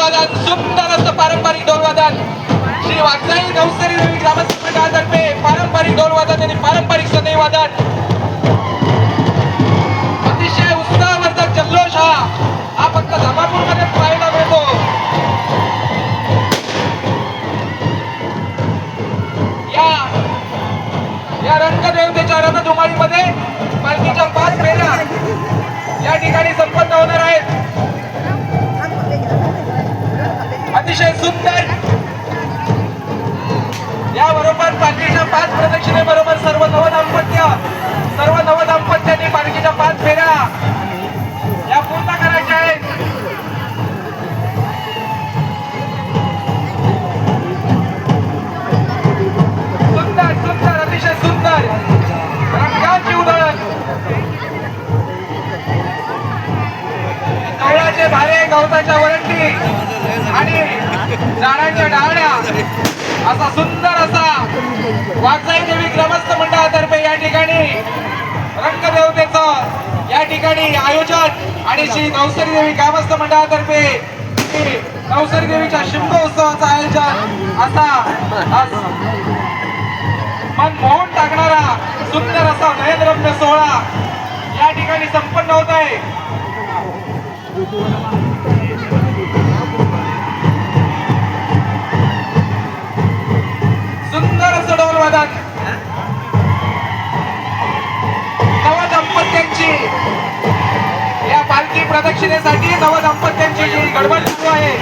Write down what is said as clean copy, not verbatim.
ढोलवादन, सुंदर असं पारंपरिक ढोलवादन श्री वाघजाई नवसरी देवी ग्रामस्थ मंडळातर्फे पारंपरिक ढोलवादन आणि पारंपरिक सनई वादन, अतिशय उत्साहवर्धक जल्लोष हा फक्त धामापूरमध्ये पाहायला मिळतो. या रंगदेवतेच्या रणधुमाळीमध्ये पालखीच्या 5 फेऱ्या या ठिकाणी संपन्न होणार आहेत. अतिशय सुंदर याबरोबर पालखीच्या 5 प्रदक्षिणेबरोबर सर्व नवदाम्पत्यांनी पालखीच्या 5 फेऱ्या या पूर्ण करायच्या आहेत. सुंदर सुंदर अतिशय सुंदर रंगाची उधळण, कवळाचे भारे, गवताच्या वरंडी आणि झाडांच्या डाळ्या असा सुंदर असा वाघजाई देवी ग्रामस्थ मंडळातर्फे या ठिकाणी रंगदेवतेचं या ठिकाणी आयोजन आणि श्री नवसरी देवी ग्रामस्थ मंडळातर्फे नवसरी देवीच्या शिमगोत्सवाचं आयोजन असा मन मोहून टाकणारा सुंदर असा नयनरम्य सोहळा या ठिकाणी संपन्न होत आहे. सुंदर असं ढोलवादन नवदंपत्यांची या पालखी प्रदक्षिणेसाठी नवदंपत्यांची जी गडबड सुरू आहे.